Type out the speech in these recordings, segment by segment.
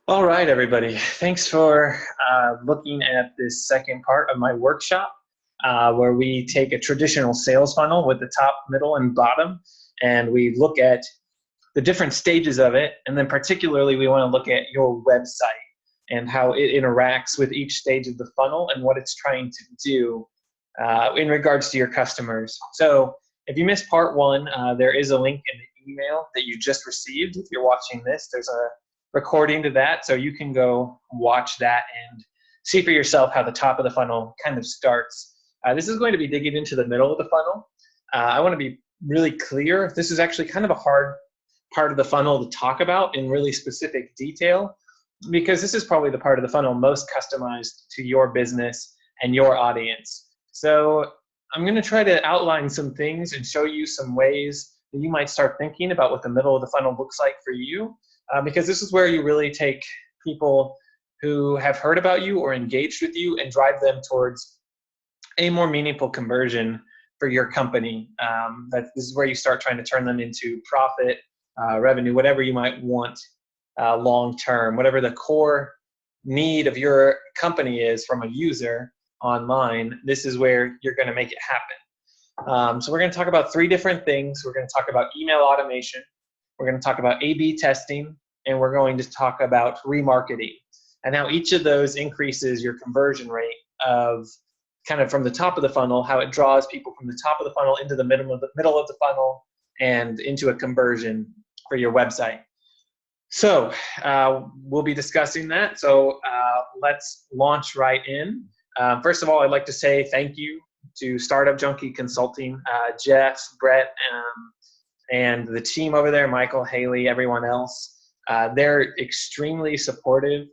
All right, everybody. Thanks for looking at this second part of my workshop, where we take a traditional sales funnel with the top, middle, and bottom, and we look at the different stages of it. And then particularly, we want to look at your website and how it interacts with each stage of the funnel and what it's trying to do in regards to your customers. So if you missed part one, there is a link in the email that you just received. If you're watching this, there's a recording to that, so you can go watch that and see for yourself how the top of the funnel kind of starts. This is going to be digging into the middle of the funnel. I want to be really clear. This is actually kind of a hard part of the funnel to talk about in really specific detail, because this is probably the part of the funnel most customized to your business and your audience. So I'm going to try to outline some things and show you some ways that you might start thinking about what the middle of the funnel looks like for you, because this is where you really take people who have heard about you or engaged with you and drive them towards a more meaningful conversion for your company. This is where you start trying to turn them into profit, revenue, whatever you might want long term, whatever the core need of your company is from a user online. This is where you're going to make it happen. So we're going to talk about three different things. We're going to talk about email automation. We're going to talk about A/B testing, and we're going to talk about remarketing and how each of those increases your conversion rate of kind of from the top of the funnel, how it draws people from the top of the funnel into the middle of the funnel and into a conversion for your website. So we'll be discussing that. So let's launch right in. First of all, I'd like to say thank you to Startup Junkie Consulting, Jeff, Brett, and the team over there, Michael, Haley, everyone else. They're extremely supportive,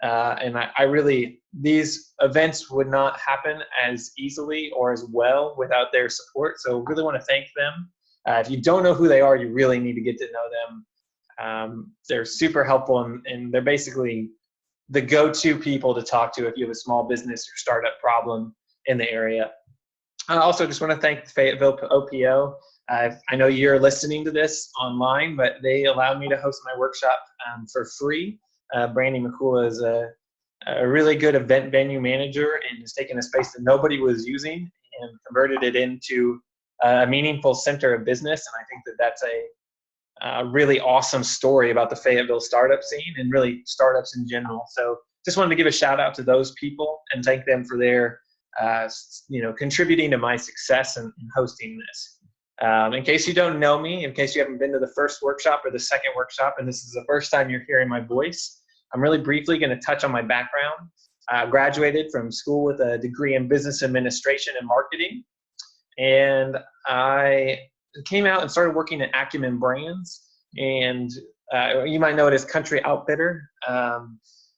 and I really, these events would not happen as easily or as well without their support. So really want to thank them. If you don't know who they are, you really need to get to know them. They're super helpful, and they're basically the go-to people to talk to if you have a small business or startup problem in the area. I also just want to thank Fayetteville OPO. I know you're listening to this online, but they allowed me to host my workshop for free. Brandy McCula is a really good event venue manager and has taken a space that nobody was using and converted it into a meaningful center of business. And I think that that's a really awesome story about the Fayetteville startup scene and really startups in general. So just wanted to give a shout out to those people and thank them for their contributing to my success in hosting this. In case you don't know me, in case you haven't been to the first workshop or the second workshop, and this is the first time you're hearing my voice, I'm really briefly going to touch on my background. I graduated from school with a degree in business administration and marketing, and I came out and started working at Acumen Brands, and you might know it as Country Outfitter,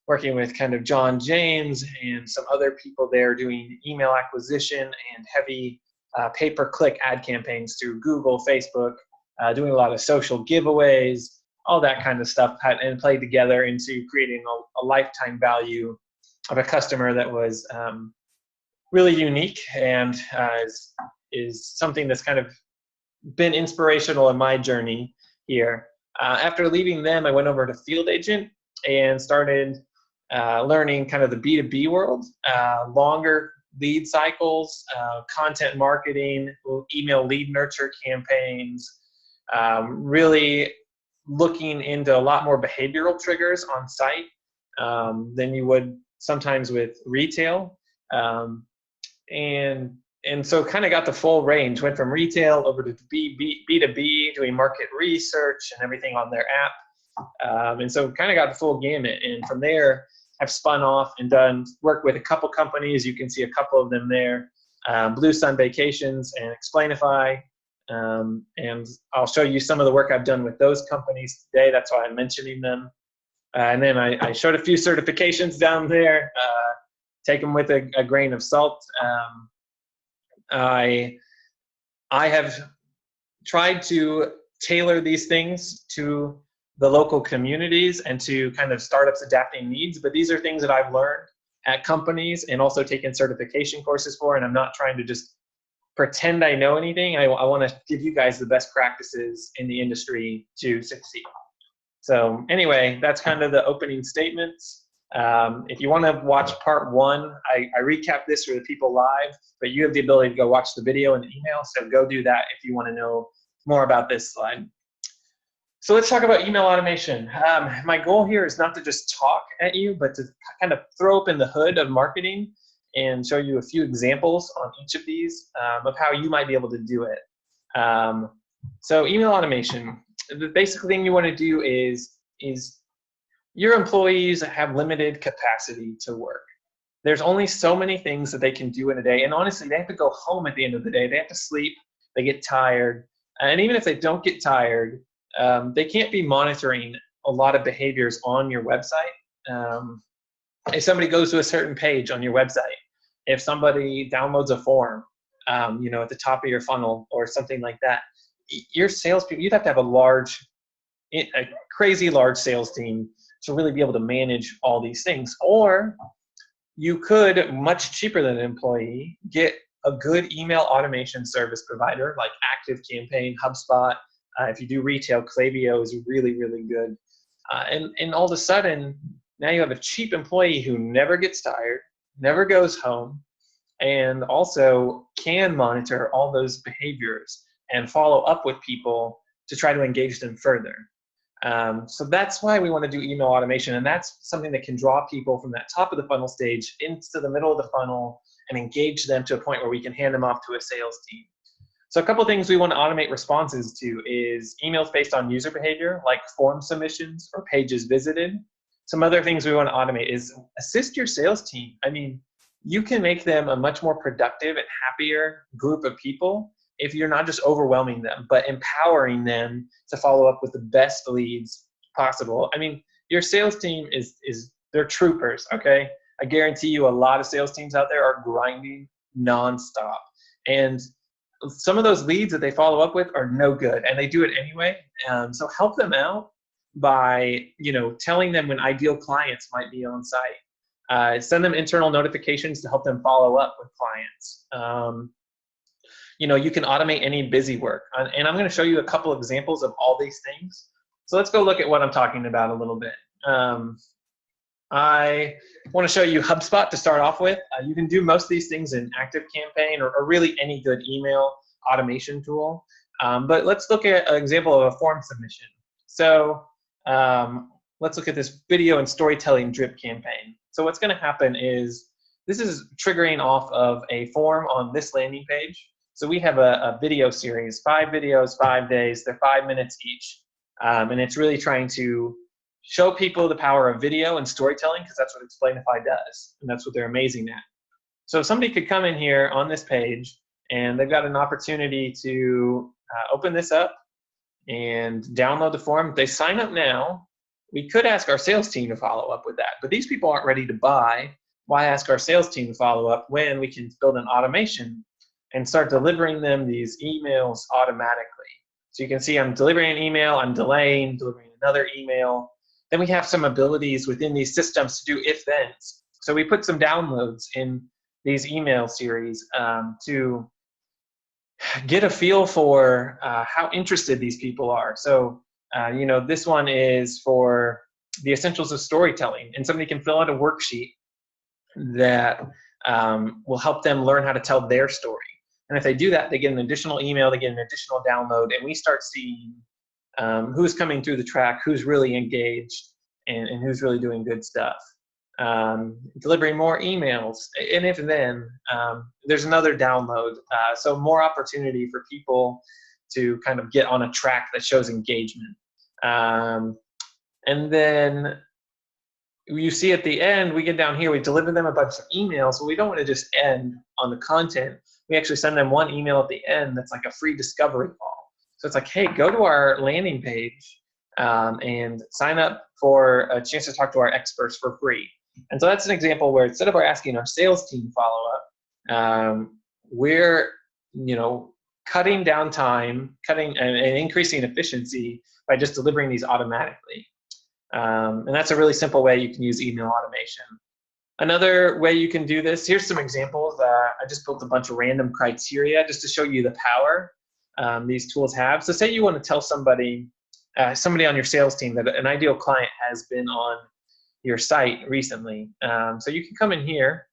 working with kind of John James and some other people there doing email acquisition and heavy pay-per-click ad campaigns through Google, Facebook, doing a lot of social giveaways, all that kind of stuff, and played together into creating a lifetime value of a customer that was really unique and is something that's kind of been inspirational in my journey here. After leaving them, I went over to Field Agent and started learning kind of the B2B world, longer lead cycles, content marketing, email lead nurture campaigns, really looking into a lot more behavioral triggers on site than you would sometimes with retail. And so kind of got the full range, went from retail over to B2B, doing market research and everything on their app. And so kind of got the full gamut. And from there, I've spun off and done work with a couple companies. You can see a couple of them there, Blue Sun Vacations and Explainify. And I'll show you some of the work I've done with those companies today. That's why I'm mentioning them. And then I showed a few certifications down there. Take them with a grain of salt. I have tried to tailor these things to the local communities and to kind of startups adapting needs, but these are things that I've learned at companies and also taken certification courses for, and I'm not trying to just pretend I know anything. I want to give you guys the best practices in the industry to succeed. So anyway, that's kind of the opening statements. If you want to watch part one, I recap this for the people live, but you have the ability to go watch the video and the email, so go do that if you want to know more about this slide. So let's talk about email automation. My goal here is not to just talk at you, but to kind of throw open the hood of marketing and show you a few examples on each of these of how you might be able to do it. So email automation, the basic thing you want to do is your employees have limited capacity to work. There's only so many things that they can do in a day, and honestly, they have to go home at the end of the day. They have to sleep, they get tired, and even if they don't get tired, they can't be monitoring a lot of behaviors on your website. If somebody goes to a certain page on your website, if somebody downloads a form, at the top of your funnel or something like that, your salespeople, you'd have to have a crazy large sales team to really be able to manage all these things. Or you could, much cheaper than an employee, get a good email automation service provider like ActiveCampaign, HubSpot. If you do retail, Klaviyo is really, really good. And all of a sudden, now you have a cheap employee who never gets tired, never goes home, and also can monitor all those behaviors and follow up with people to try to engage them further. So that's why we want to do email automation, and that's something that can draw people from that top of the funnel stage into the middle of the funnel and engage them to a point where we can hand them off to a sales team. So a couple of things we want to automate responses to is emails based on user behavior, like form submissions or pages visited. Some other things we want to automate is assist your sales team. I mean, you can make them a much more productive and happier group of people if you're not just overwhelming them, but empowering them to follow up with the best leads possible. I mean, your sales team they're troopers, okay? I guarantee you a lot of sales teams out there are grinding nonstop. And some of those leads that they follow up with are no good, and they do it anyway. So help them out by, telling them when ideal clients might be on site. Send them internal notifications to help them follow up with clients. You can automate any busy work. And I'm going to show you a couple of examples of all these things. So let's go look at what I'm talking about a little bit. I want to show you HubSpot to start off with. You can do most of these things in ActiveCampaign or really any good email automation tool. But let's look at an example of a form submission. So let's look at this video and storytelling drip campaign. So what's going to happen is this is triggering off of a form on this landing page. So we have a video series, 5 videos, 5 days. They're 5 minutes each. And it's really trying to show people the power of video and storytelling, because that's what Explainify does. And that's what they're amazing at. So somebody could come in here on this page, and they've got an opportunity to open this up and download the form. If they sign up now, we could ask our sales team to follow up with that. But these people aren't ready to buy. Why ask our sales team to follow up when we can build an automation and start delivering them these emails automatically? So you can see I'm delivering an email, I'm delivering another email. Then we have some abilities within these systems to do if-thens. So we put some downloads in these email series to get a feel for how interested these people are. So, this one is for the essentials of storytelling, and somebody can fill out a worksheet that will help them learn how to tell their story. And if they do that, they get an additional email, they get an additional download, and we start seeing who's coming through the track, who's really engaged, and who's really doing good stuff. Delivering more emails, and if then, there's another download. So more opportunity for people to kind of get on a track that shows engagement. And then you see at the end, we get down here, we deliver them a bunch of emails, but we don't want to just end on the content. We actually send them one email at the end that's like a free discovery call. So it's like, hey, go to our landing page and sign up for a chance to talk to our experts for free. And so that's an example where instead of asking our sales team to follow up, we're cutting down time, and increasing efficiency by just delivering these automatically. And that's a really simple way you can use email automation. Another way you can do this, here's some examples. I just built a bunch of random criteria just to show you the power these tools have. So say you want to tell somebody somebody on your sales team that an ideal client has been on your site recently. So you can come in here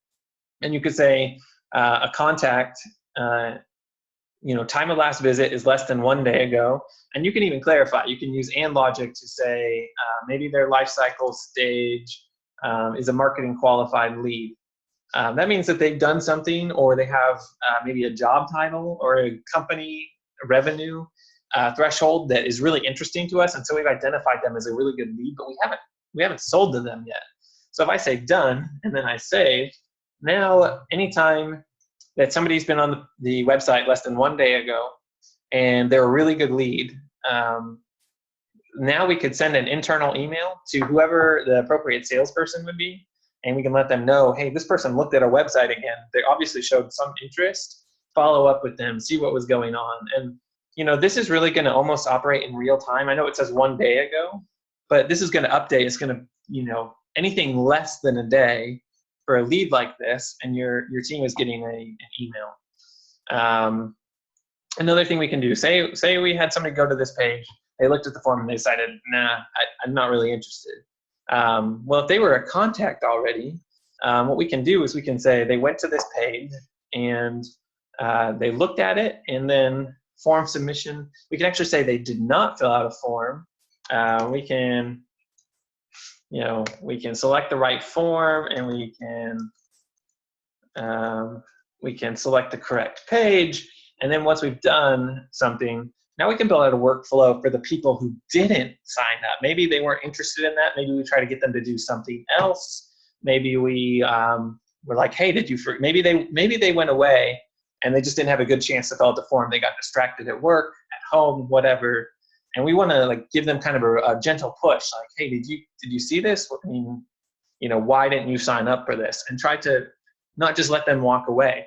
and you could say a contact, time of last visit is less than 1 day ago. And you can even clarify. You can use AndLogic to say maybe their life cycle stage is a marketing qualified lead. That means that they've done something, or they have maybe a job title or a company revenue threshold that is really interesting to us, and so we've identified them as a really good lead, but we haven't sold to them yet. So if I say done and then I save, now anytime that somebody's been on the website less than 1 day ago and they're a really good lead, now we could send an internal email to whoever the appropriate salesperson would be, and we can let them know, hey, this person looked at our website again. They obviously showed some interest. Follow up with them, see what was going on. And this is really going to almost operate in real time. I know it says 1 day ago, but this is going to update. It's going to, anything less than a day for a lead like this, and your team is getting an email. Another thing we can do, say we had somebody go to this page, they looked at the form and they decided, nah, I'm not really interested. Well, if they were a contact already, what we can do is we can say they went to this page and they looked at it, and then form submission. We can actually say they did not fill out a form. We can select the right form, and we can select the correct page. And then once we've done something, now we can build out a workflow for the people who didn't sign up. Maybe they weren't interested in that. Maybe we try to get them to do something else. Maybe we were like, hey, maybe they went away and they just didn't have a good chance to fill out the form. They got distracted at work, at home, whatever. And we want to give them kind of a gentle push, like, hey, did you see this? I mean, why didn't you sign up for this? And try to not just let them walk away.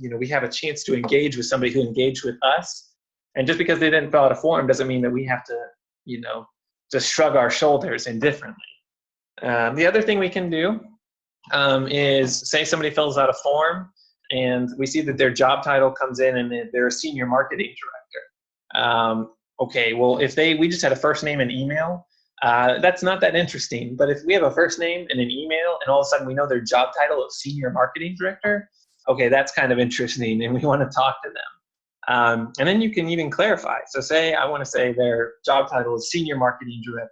We have a chance to engage with somebody who engaged with us. And just because they didn't fill out a form doesn't mean that we have to, just shrug our shoulders indifferently. The other thing we can do is, say somebody fills out a form and we see that their job title comes in and they're a senior marketing director. Okay, well, if we just had a first name and email, that's not that interesting. But if we have a first name and an email and all of a sudden we know their job title is senior marketing director, okay, that's kind of interesting and we want to talk to them. And then you can even clarify. So I want to say their job title is senior marketing director,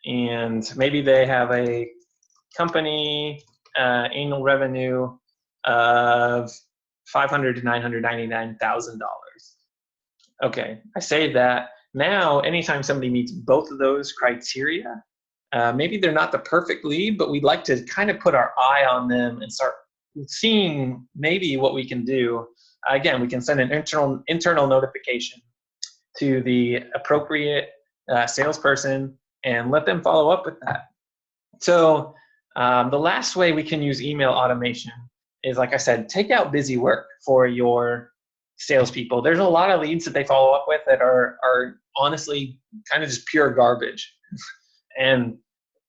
and maybe they have a company annual revenue of $500,000 to $999,000. Okay, I saved that. Now, anytime somebody meets both of those criteria, maybe they're not the perfect lead, but we'd like to kind of put our eye on them and start seeing maybe what we can do. Again, we can send an internal notification to the appropriate salesperson and let them follow up with that. So the last way we can use email automation is, like I said, take out busy work for your salespeople. There's a lot of leads that they follow up with that are honestly kind of just pure garbage. And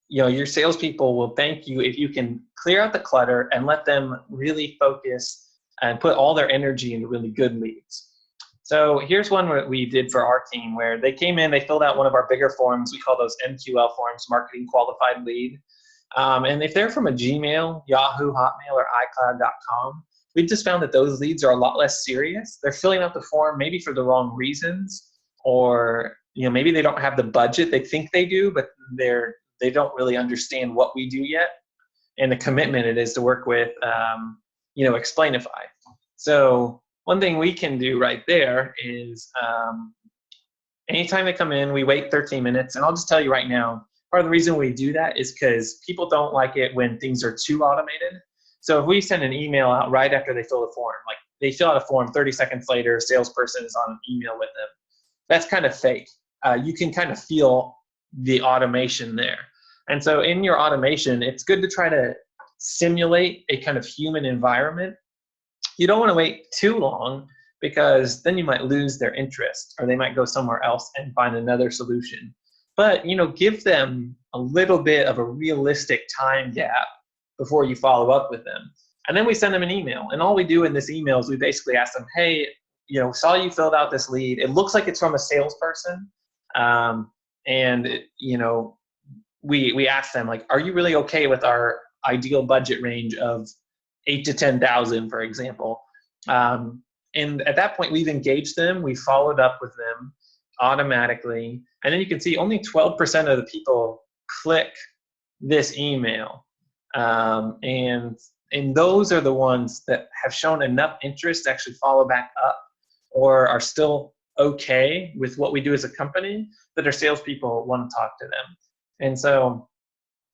your salespeople will thank you if you can clear out the clutter and let them really focus and put all their energy into really good leads. So here's one that we did for our team, where they came in, they filled out one of our bigger forms. We call those MQL forms, Marketing Qualified Lead. And if they're from a Gmail, Yahoo, Hotmail, or iCloud.com, we just found that those leads are a lot less serious. They're filling out the form maybe for the wrong reasons, or maybe they don't have the budget. They think they do, but they don't really understand what we do yet and the commitment it is to work with Explainify. So one thing we can do right there is anytime they come in, we wait 13 minutes. And I'll just tell you right now, part of the reason we do that is because people don't like it when things are too automated. So if we send an email out right after they fill the form, like they fill out a form, 30 seconds later, a salesperson is on an email with them, that's kind of fake. You can kind of feel the automation there. And so in your automation, it's good to try to simulate a kind of human environment. You don't want to wait too long, because then you might lose their interest, or they might go somewhere else and find another solution. But give them a little bit of a realistic time gap before you follow up with them. And then we send them an email. And all we do in this email is we basically ask them, hey, saw you filled out this lead. It looks like it's from a salesperson. And you know, we asked them, like, are you really okay with our ideal budget range of 8 to 10,000, for example? And at that point, we've engaged them, we followed up with them automatically, and then you can see only 12% of the people click this email, and those are the ones that have shown enough interest to actually follow back up, or are still okay with what we do as a company, that our salespeople want to talk to them. And so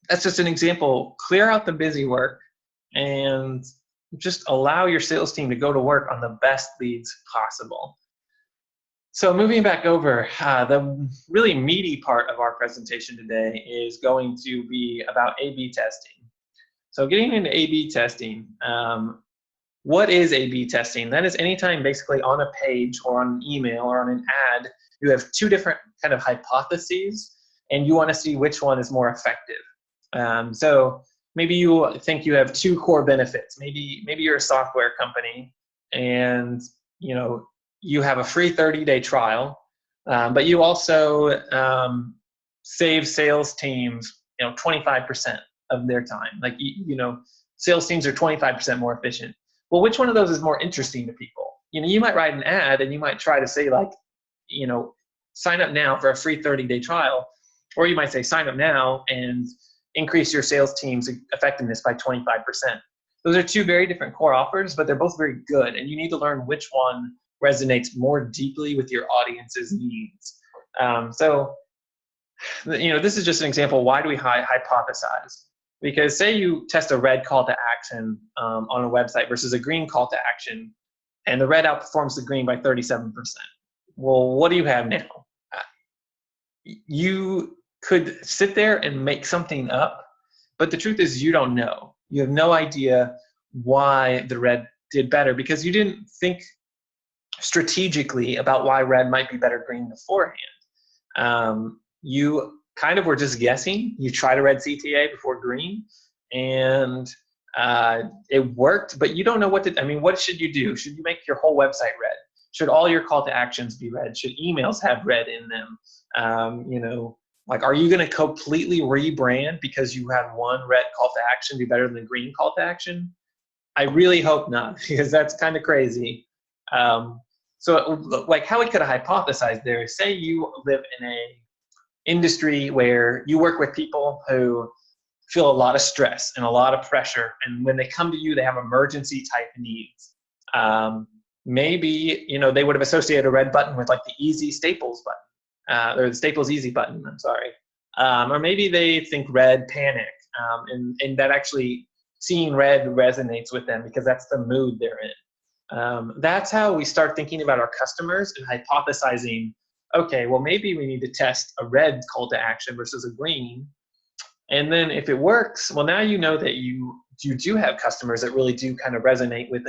that's just an example. Clear out the busy work and just allow your sales team to go to work on the best leads possible. So moving back over, the really meaty part of our presentation today is going to be about A/B testing. So getting into A/B testing, what is A/B testing? That is anytime basically on a page or on an email or on an ad, you have two different kind of hypotheses and you want to see which one is more effective. So maybe you think you have two core benefits. Maybe you're a software company and you have a free 30-day trial, but you also save sales teams 25% of their time. Like sales teams are 25% more efficient. Well, which one of those is more interesting to people? You might write an ad and you might try to say, like, sign up now for a free 30-day trial, or you might say sign up now and increase your sales team's effectiveness by 25%. Those are two very different core offers, but they're both very good, and you need to learn which one resonates more deeply with your audience's needs. So this is just an example. Why do we hypothesize? Because say you test a red call to action on a website versus a green call to action, and the red outperforms the green by 37%. Well, what do you have now? You could sit there and make something up, but the truth is you don't know. You have no idea why the red did better because you didn't think strategically about why red might be better green beforehand. You kind of were just guessing. You tried a red CTA before green, and it worked, but you don't know what should you do? Should you make your whole website red? Should all your call to actions be red? Should emails have red in them? Are you going to completely rebrand because you had one red call to action be better than the green call to action? I really hope not, because that's kind of crazy. So how we could have hypothesized there is, say you live in a industry where you work with people who feel a lot of stress and a lot of pressure, and when they come to you, they have emergency type needs. Maybe they would have associated a red button with like the Easy Staples button, or the Staples Easy button. I'm sorry, or maybe they think red panic, and that actually seeing red resonates with them because that's the mood they're in. That's how we start thinking about our customers and hypothesizing. Okay, well, maybe we need to test a red call to action versus a green. And then if it works, well, now you know that you do have customers that really do kind of resonate with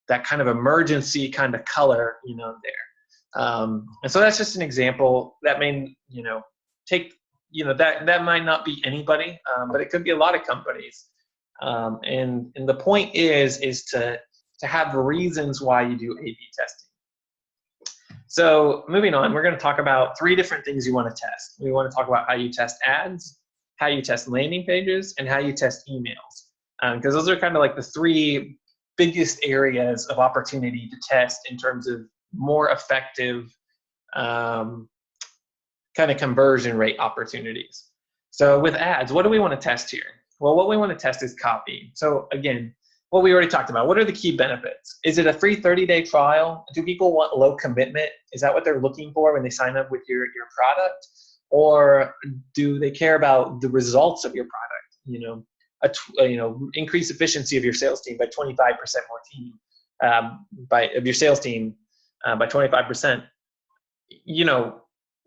that kind of emergency kind of color, there. And so that's just an example. That may, that might not be anybody, but it could be a lot of companies. And the point is to have reasons why you do A/B testing. So moving on, we're going to talk about 3 different things you want to test. We want to talk about how you test ads, how you test landing pages, and how you test emails. Because those are kind of like the 3 biggest areas of opportunity to test in terms of more effective kind of conversion rate opportunities. So with ads, what do we want to test here? Well, what we want to test is copy. So again, what we already talked about, what are the key benefits? Is it a free 30-day trial? Do people want low commitment? Is that what they're looking for when they sign up with your product? Or do they care about the results of your product? Increase efficiency of your sales team by 25% more team, of your sales team by 25%.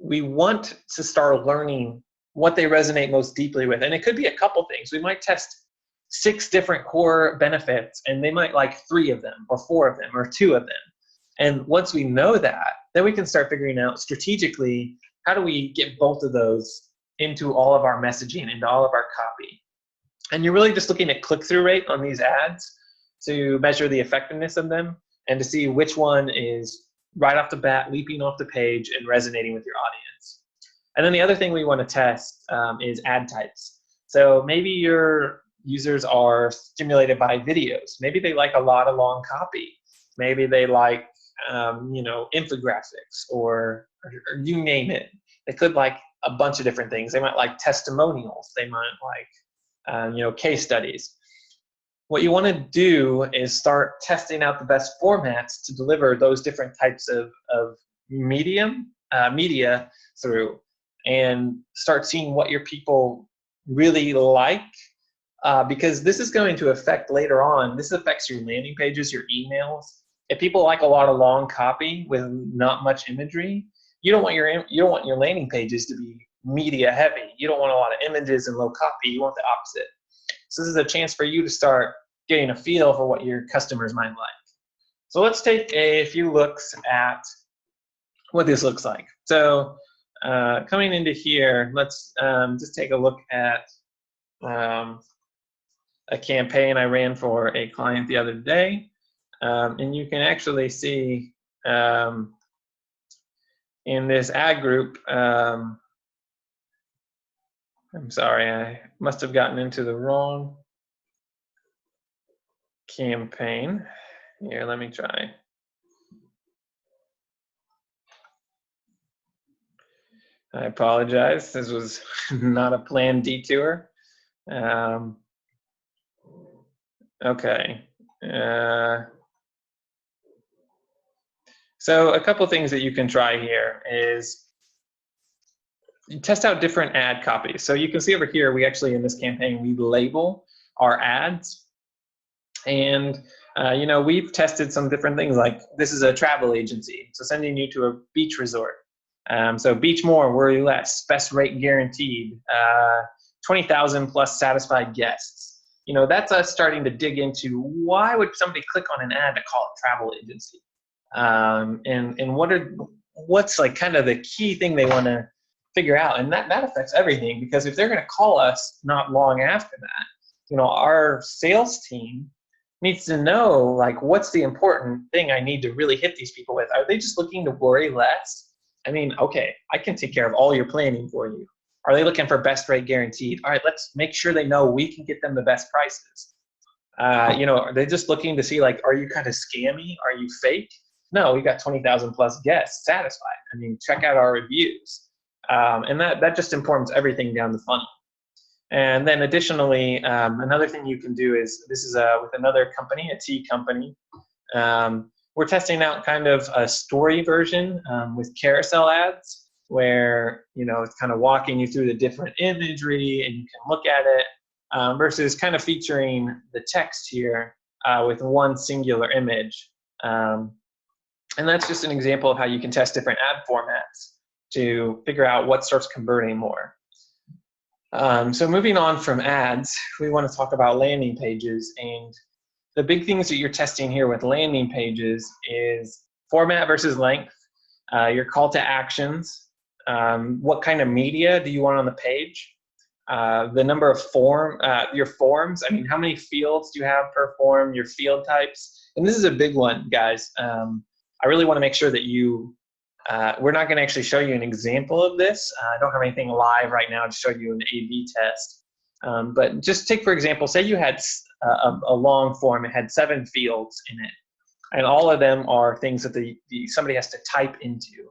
We want to start learning what they resonate most deeply with. And it could be a couple things. We might test 6 different core benefits, and they might like 3 of them or 4 of them or 2 of them. And once we know that, then we can start figuring out strategically, how do we get both of those into all of our messaging, into all of our copy? And you're really just looking at click-through rate on these ads to measure the effectiveness of them and to see which one is right off the bat leaping off the page and resonating with your audience. And then the other thing we want to test is ad types. So maybe your users are stimulated by videos. Maybe they like a lot of long copy. Maybe they like, infographics or you name it. They could like a bunch of different things. They might like testimonials. They might like, case studies. What you want to do is start testing out the best formats to deliver those different types of media through, and start seeing what your people really like, because this is going to affect later on. This affects your landing pages, your emails. If people like a lot of long copy with not much imagery, you don't want your landing pages to be media heavy. You don't want a lot of images and low copy. You want the opposite. So this is a chance for you to start getting a feel for what your customers might like. So let's take a few looks at what this looks like. So coming into here, let's just take a look at a campaign I ran for a client the other day. And you can actually see in this ad group, I'm sorry, I must have gotten into the wrong campaign. Here, let me try. I apologize. This was not a planned detour. Okay. So a couple things that you can try here is you test out different ad copies. So you can see over here, we actually, in this campaign, we label our ads. And, we've tested some different things, like this is a travel agency, so sending you to a beach resort. So beach more, worry less, best rate guaranteed, 20,000 plus satisfied guests. That's us starting to dig into why would somebody click on an ad to call it travel agency? And what's like kind of the key thing they want to figure out? And that affects everything, because if they're going to call us not long after that, our sales team needs to know, like, what's the important thing I need to really hit these people with? Are they just looking to worry less? I mean, okay, I can take care of all your planning for you. Are they looking for best rate guaranteed? All right, let's make sure they know we can get them the best prices. Are they just looking to see, like, are you kind of scammy? Are you fake? No, we got 20,000 plus guests satisfied. I mean, check out our reviews. And that just informs everything down the funnel. And then additionally, another thing you can do is, this is with another company, a tea company. We're testing out kind of a story version with carousel ads, where, it's kind of walking you through the different imagery and you can look at it, versus kind of featuring the text here with one singular image. And that's just an example of how you can test different ad formats to figure out what starts converting more. So moving on from ads, we want to talk about landing pages. And the big things that you're testing here with landing pages is format versus length, your call to actions, what kind of media do you want on the page, the number of your forms. I mean, how many fields do you have per form, your field types? And this is a big one, guys. I really want to make sure that we're not going to actually show you an example of this. I don't have anything live right now to show you an A/B test. But just take, for example, say you had a long form. It had 7 fields in it, and all of them are things that somebody has to type into.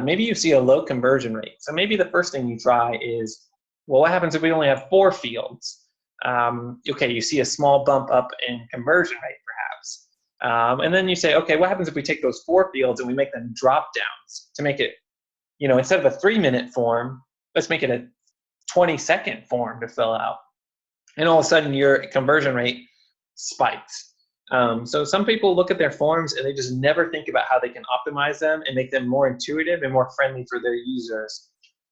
Maybe you see a low conversion rate. So maybe the first thing you try is, well, what happens if we only have 4 fields? Okay, you see a small bump up in conversion rate, perhaps. And then you say, okay, what happens if we take those 4 fields and we make them drop downs to make it, instead of a 3-minute form, let's make it a 20-second form to fill out. And all of a sudden your conversion rate spikes. So some people look at their forms and they just never think about how they can optimize them and make them more intuitive and more friendly for their users.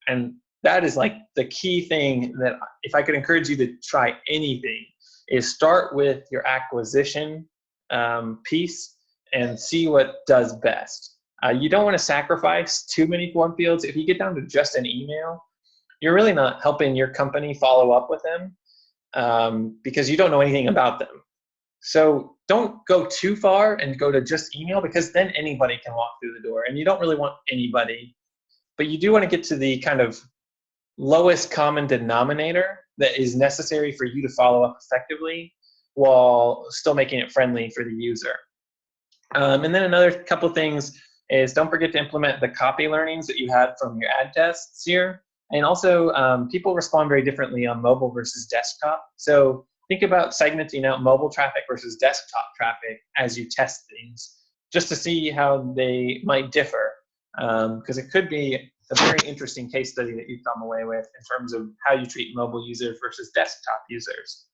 And that is like the key thing that, if I could encourage you to try anything, is start with your acquisition piece and see what does best. You don't want to sacrifice too many form fields. If you get down to just an email, you're really not helping your company follow up with them, because you don't know anything about them. So don't go too far and go to just email, because then anybody can walk through the door, and you don't really want anybody but you do want to get to the kind of lowest common denominator that is necessary for you to follow up effectively while still making it friendly for the user. And then another couple things is don't forget to implement the copy learnings that you had from your ad tests here. And also, people respond very differently on mobile versus desktop. So think about segmenting out mobile traffic versus desktop traffic as you test things, just to see how they might differ. Because it could be a very interesting case study that you come away with in terms of how you treat mobile users versus desktop users.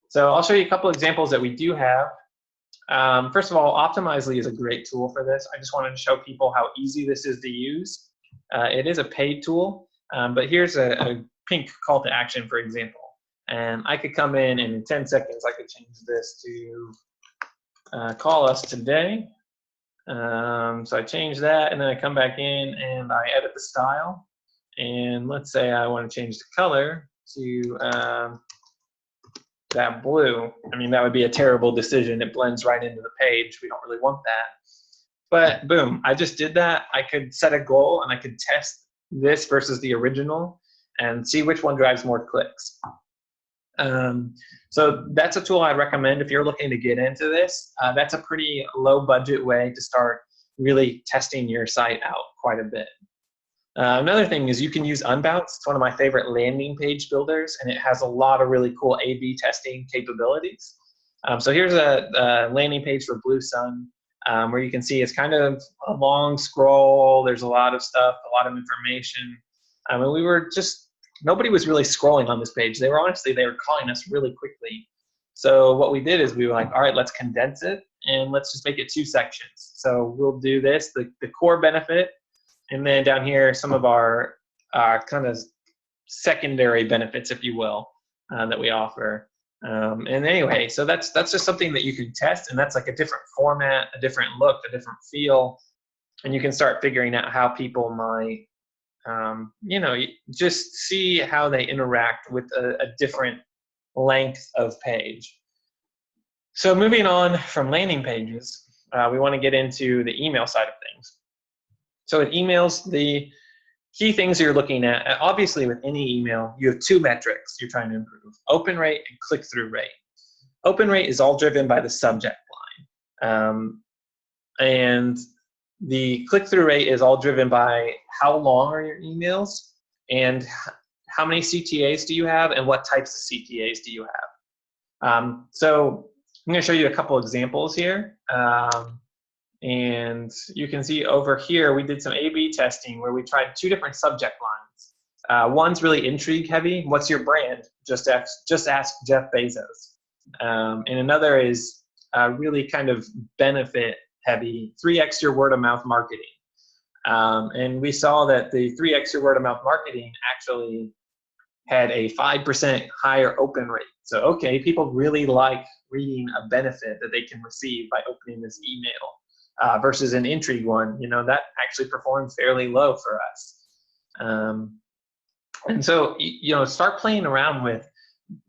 So I'll show you a couple examples that we do have. First of all, Optimizely is a great tool for this. I just wanted to show people how easy this is to use. It is a paid tool, but here's a pink call to action, for example. And I could come in and in 10 seconds, I could change this to call us today. So I change that, and then I come back in and I edit the style. And let's say I want to change the color to that blue. I mean, that would be a terrible decision. It blends right into the page. We don't really want that. But boom, I just did that. I could set a goal and I could test this versus the original and see which one drives more clicks. So that's a tool I'd recommend if you're looking to get into this. That's a pretty low budget way to start really testing your site out quite a bit. Another thing is you can use Unbounce. It's one of my favorite landing page builders, and it has a lot of really cool A/B testing capabilities. So here's a landing page for Blue Sun, where you can see it's kind of a long scroll. There's a lot of stuff, a lot of information. And we were just, nobody was really scrolling on this page. They were calling us really quickly. So what we did is we were like, all right, let's condense it and let's just make it 2 sections. So we'll do this, the core benefit, and then down here, some of our kind of secondary benefits, if you will, that we offer. And anyway, so that's just something that you can test, and that's like a different format, a different look, a different feel, and you can start figuring out how people might, just see how they interact with a different length of page. So moving on from landing pages, we want to get into the email side of things. So in emails, the key things you're looking at, obviously with any email, you have 2 metrics you're trying to improve: open rate and click-through rate. Open rate is all driven by the subject line. And the click-through rate is all driven by how long are your emails and how many CTAs do you have and what types of CTAs do you have. So I'm going to show you a couple examples here. And you can see over here, we did some A/B testing where we tried 2 different subject lines. One's really intrigue heavy. What's your brand? Just ask Jeff Bezos. And another is really kind of benefit heavy, 3x your word of mouth marketing. And we saw that the 3x your word of mouth marketing actually had a 5% higher open rate. So, okay, people really like reading a benefit that they can receive by opening this email. Versus an intrigue one, that actually performed fairly low for us. And so, start playing around with,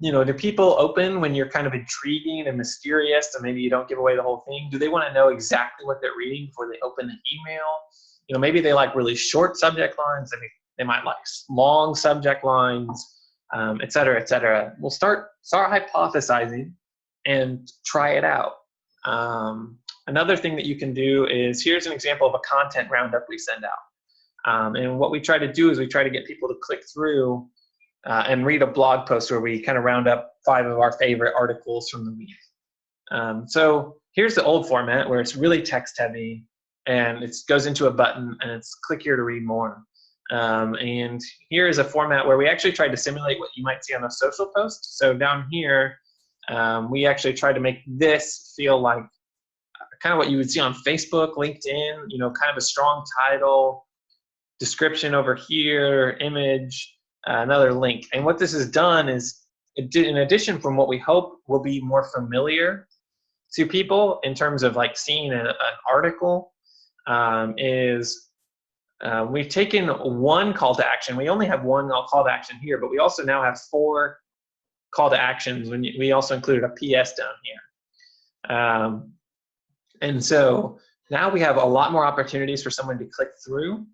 do people open when you're kind of intriguing and mysterious and maybe you don't give away the whole thing? Do they want to know exactly what they're reading before they open the email? Maybe they like really short subject lines. They might like long subject lines, et cetera, et cetera. We'll start hypothesizing and try it out. Another thing that you can do is, here's an example of a content roundup we send out. And what we try to do is we try to get people to click through and read a blog post where we kind of round up 5 of our favorite articles from the week. So here's the old format where it's really text heavy and it goes into a button and it's click here to read more. And here is a format where we actually tried to simulate what you might see on a social post. So down here, we actually tried to make this feel like kind of what you would see on Facebook, LinkedIn, kind of a strong title, description over here, image, another link. And what this has done is, in addition from what we hope will be more familiar to people in terms of like seeing an article, we've taken one call to action. We only have one call to action here, but we also now have 4 call to actions. We also included a PS down here. And so now we have a lot more opportunities for someone to click through.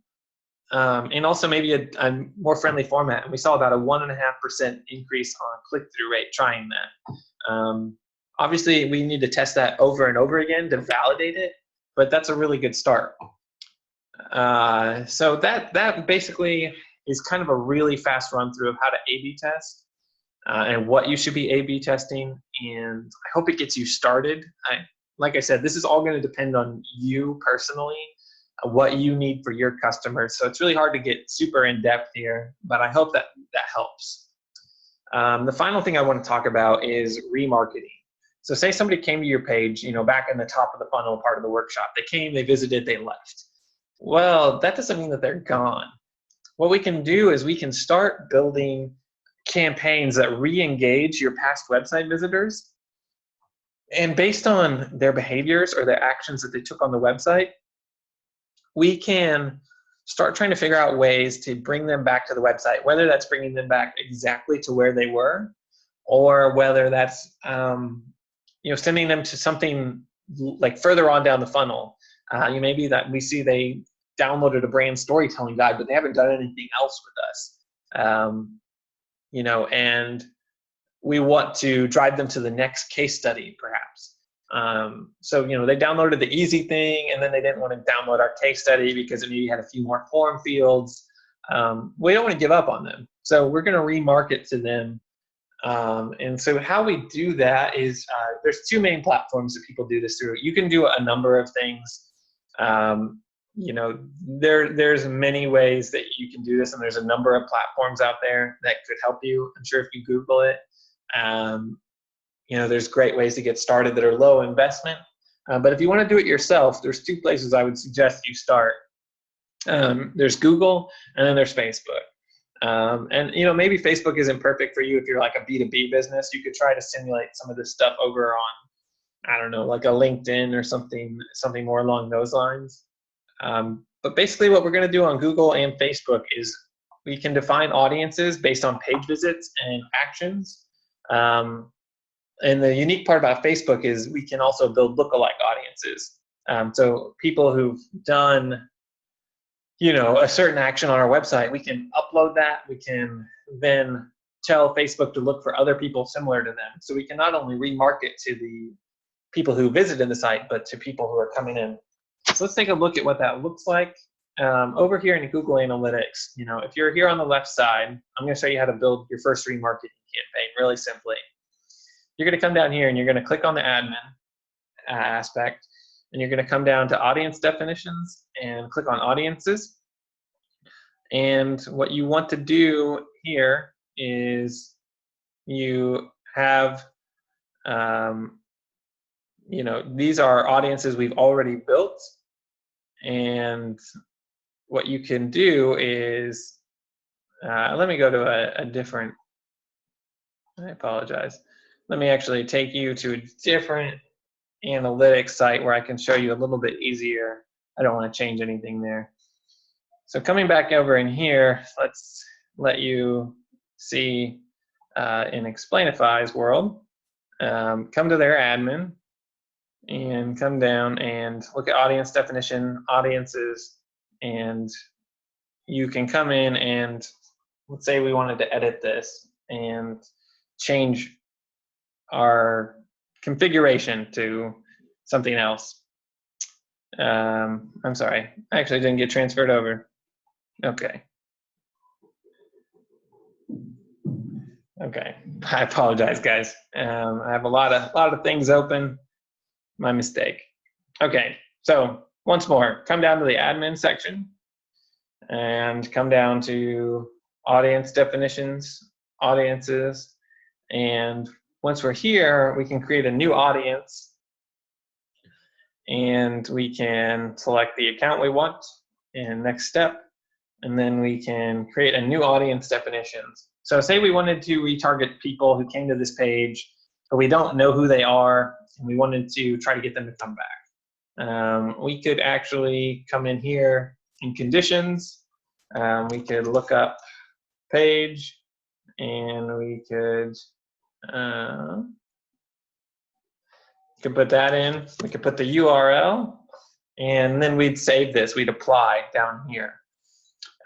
and also maybe a more friendly format. And we saw about a 1.5% increase on click-through rate trying that. Obviously, we need to test that over and over again to validate it, but that's a really good start. So that basically is kind of a really fast run through of how to A/B test and what you should be A/B testing. And I hope it gets you started. Like I said, this is all going to depend on you personally, what you need for your customers. So it's really hard to get super in depth here, but I hope that helps. The final thing I want to talk about is remarketing. So say somebody came to your page, back in the top of the funnel part of the workshop. They came, they visited, they left. Well, that doesn't mean that they're gone. What we can do is we can start building campaigns that re-engage your past website visitors. And based on their behaviors or their actions that they took on the website, we can start trying to figure out ways to bring them back to the website, whether that's bringing them back exactly to where they were, or whether that's sending them to something like further on down the funnel. Maybe that we see they downloaded a brand storytelling guide, but they haven't done anything else with us. And we want to drive them to the next case study, perhaps. So they downloaded the easy thing, and then they didn't want to download our case study because it maybe had a few more form fields. We don't want to give up on them. So we're going to remarket to them. And so how we do that is there's two main platforms that people do this through. You can do a number of things. There's many ways that you can do this, and there's a number of platforms out there that could help you. I'm sure if you Google it, there's great ways to get started that are low investment. But if you want to do it yourself, there's two places I would suggest you start. There's Google, and then there's Facebook. And maybe Facebook isn't perfect for you if you're like a B2B business. You could try to simulate some of this stuff over on, I don't know, like a LinkedIn or something more along those lines. But basically what we're going to do on Google and Facebook is we can define audiences based on page visits and actions. And the unique part about Facebook is we can also build lookalike audiences. So people who've done a certain action on our website, we can upload that. We can then tell Facebook to look for other people similar to them. So we can not only remarket to the people who visited the site, but to people who are coming in. So let's take a look at what that looks like. Over here in Google Analytics, if you're here on the left side, I'm going to show you how to build your first remarketing campaign really simply. You're going to come down here and you're going to click on the admin aspect. And you're going to come down to audience definitions and click on audiences. And what you want to do here is you have, these are audiences we've already built. And what you can do is, let me go to a different, I apologize. Let me actually take you to a different analytics site where I can show you a little bit easier. I don't want to change anything there. So coming back over in here, let's let you see in Explainify's world. Come to their admin and come down and look at audience definition, audiences, and you can come in and let's say we wanted to edit this and change our configuration to something else. I'm sorry, I actually didn't get transferred over. Okay, I apologize, guys. I have a lot of things open. My mistake. Okay, so once more, come down to the admin section and come down to audience definitions, audiences, and once we're here, we can create a new audience and we can select the account we want in next step, and then we can create a new audience definitions. So say we wanted to retarget people who came to this page, but we don't know who they are, and we wanted to try to get them to come back. We could actually come in here in conditions. We could look up page, and we could put that in. We could put the URL, and then we'd save this. We'd apply down here.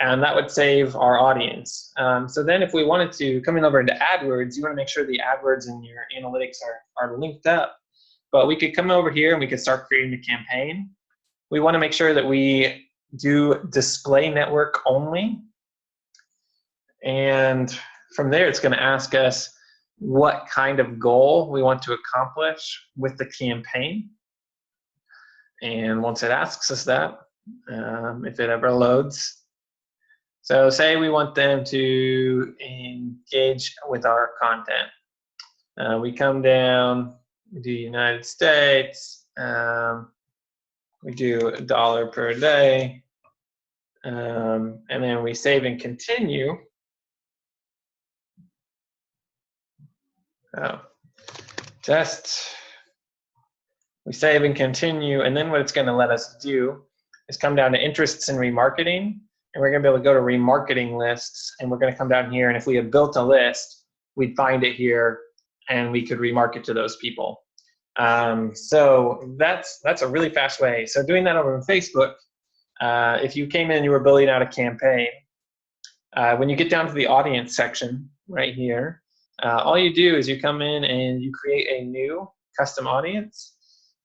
And that would save our audience. So then if we wanted to, coming over into AdWords, you want to make sure the AdWords and your analytics are linked up. But we could come over here and we could start creating the campaign. We want to make sure that we do display network only. And from there, it's going to ask us what kind of goal we want to accomplish with the campaign. And once it asks us that, if it ever loads, so say we want them to engage with our content. We come down, we do United States, we do $1 per day, and then we save and continue. We save and continue, and then what it's going to let us do is come down to interests in remarketing. And we're going to be able to go to remarketing lists, and we're going to come down here, and if we had built a list, we'd find it here, and we could remarket to those people. So that's a really fast way. So doing that over on Facebook, if you came in and you were building out a campaign, when you get down to the audience section right here, all you do is you come in and you create a new custom audience,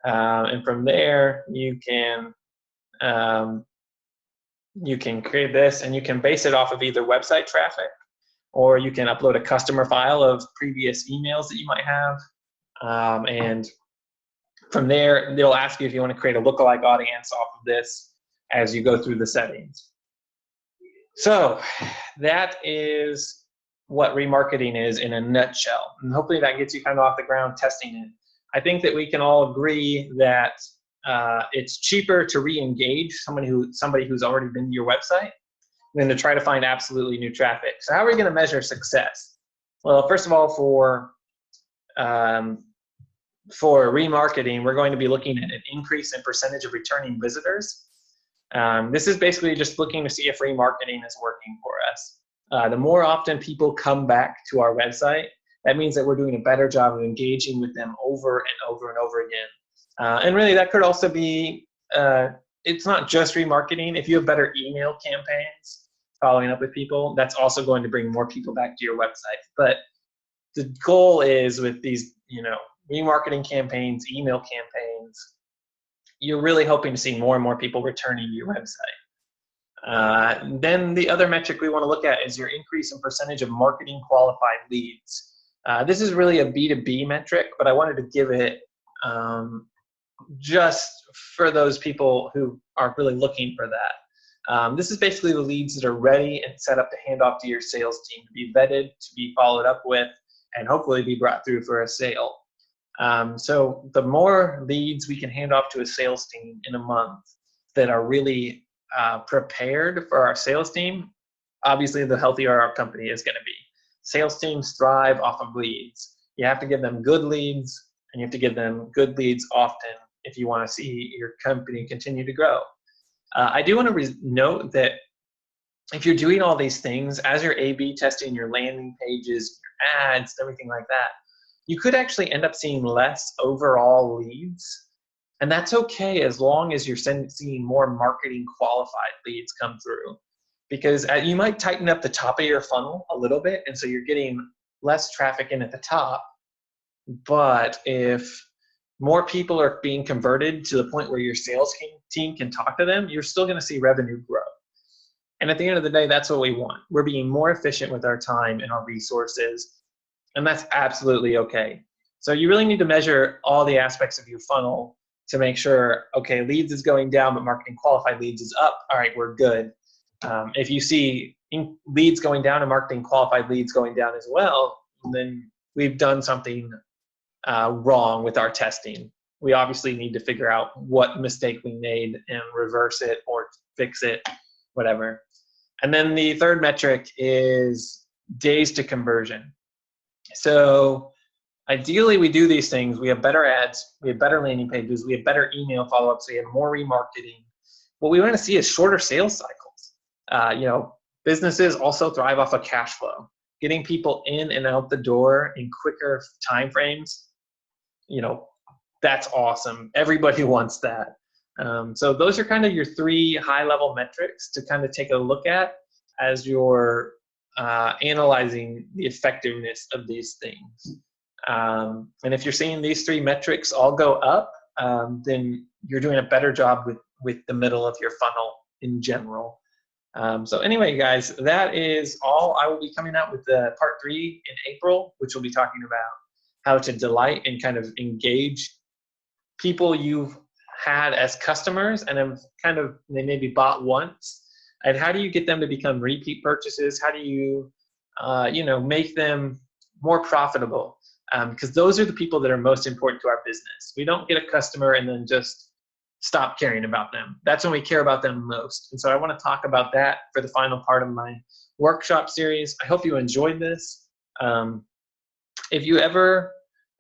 and from there you can create this, and you can base it off of either website traffic, or you can upload a customer file of previous emails that you might have. And from there, they'll ask you if you want to create a lookalike audience off of this as you go through the settings. So that is what remarketing is in a nutshell. And hopefully that gets you kind of off the ground testing it. I think that we can all agree that it's cheaper to re-engage somebody who's already been to your website than to try to find absolutely new traffic. So how are we going to measure success? Well, first of all, for remarketing, we're going to be looking at an increase in percentage of returning visitors. This is basically just looking to see if remarketing is working for us. The more often people come back to our website, that means that we're doing a better job of engaging with them over and over and over again. And really, that could also be, it's not just remarketing. If you have better email campaigns following up with people, that's also going to bring more people back to your website. But the goal is with these, remarketing campaigns, email campaigns, you're really hoping to see more and more people returning to your website. Then the other metric we want to look at is your increase in percentage of marketing qualified leads. This is really a B2B metric, but I wanted to give it just for those people who aren't really looking for that. This is basically the leads that are ready and set up to hand off to your sales team to be vetted, to be followed up with, and hopefully be brought through for a sale. So the more leads we can hand off to a sales team in a month that are really prepared for our sales team, obviously the healthier our company is going to be. Sales teams thrive off of leads. You have to give them good leads, and you have to give them good leads often if you want to see your company continue to grow. I do want to note that if you're doing all these things, as you're A/B testing your landing pages, your ads, everything like that, you could actually end up seeing less overall leads. And that's okay as long as you're seeing more marketing qualified leads come through. Because you might tighten up the top of your funnel a little bit, and so you're getting less traffic in at the top. But if more people are being converted to the point where your sales team can talk to them, you're still going to see revenue grow. And at the end of the day, that's what we want. We're being more efficient with our time and our resources, and that's absolutely okay. So you really need to measure all the aspects of your funnel to make sure, okay, leads is going down, but marketing qualified leads is up. All right, we're good. If you see leads going down and marketing qualified leads going down as well, then we've done something wrong with our testing. We obviously need to figure out what mistake we made and reverse it or fix it, whatever. And then the third metric is days to conversion. So ideally we do these things. We have better ads, we have better landing pages, we have better email follow-ups, we have more remarketing. What we want to see is shorter sales cycles. Businesses also thrive off of cash flow. Getting people in and out the door in quicker time frames, that's awesome. Everybody wants that. So those are kind of your three high-level metrics to kind of take a look at. as you're analyzing the effectiveness of these things. And if you're seeing these 3 metrics all go up, then you're doing a better job with the middle of your funnel in general. So anyway, guys, that is all. I will be coming out with the part 3 in April, which will be talking about how to delight and kind of engage people you've had as customers and have kind of, they maybe bought once, and how do you get them to become repeat purchases? How do you, make them more profitable? Because those are the people that are most important to our business. We don't get a customer and then just stop caring about them. That's when we care about them most. And so I want to talk about that for the final part of my workshop series. I hope you enjoyed this. If you ever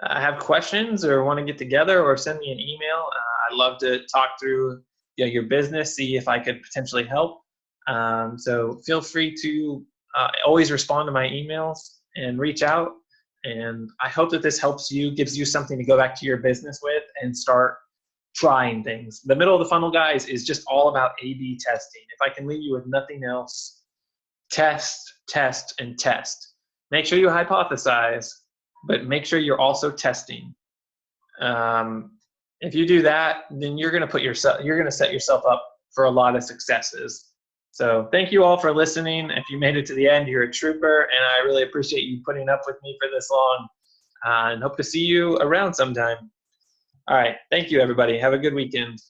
have questions or want to get together or send me an email, I'd love to talk through your business, see if I could potentially help. So feel free to always respond to my emails and reach out. And I hope that this helps you, gives you something to go back to your business with and start trying things. The middle of the funnel, guys, is just all about A/B testing. If I can leave you with nothing else, test, test, and test. Make sure you hypothesize, but make sure you're also testing. If you do that, then you're going to set yourself up for a lot of successes. So thank you all for listening. If you made it to the end, you're a trooper, and I really appreciate you putting up with me for this long. And hope to see you around sometime. All right. Thank you, everybody. Have a good weekend.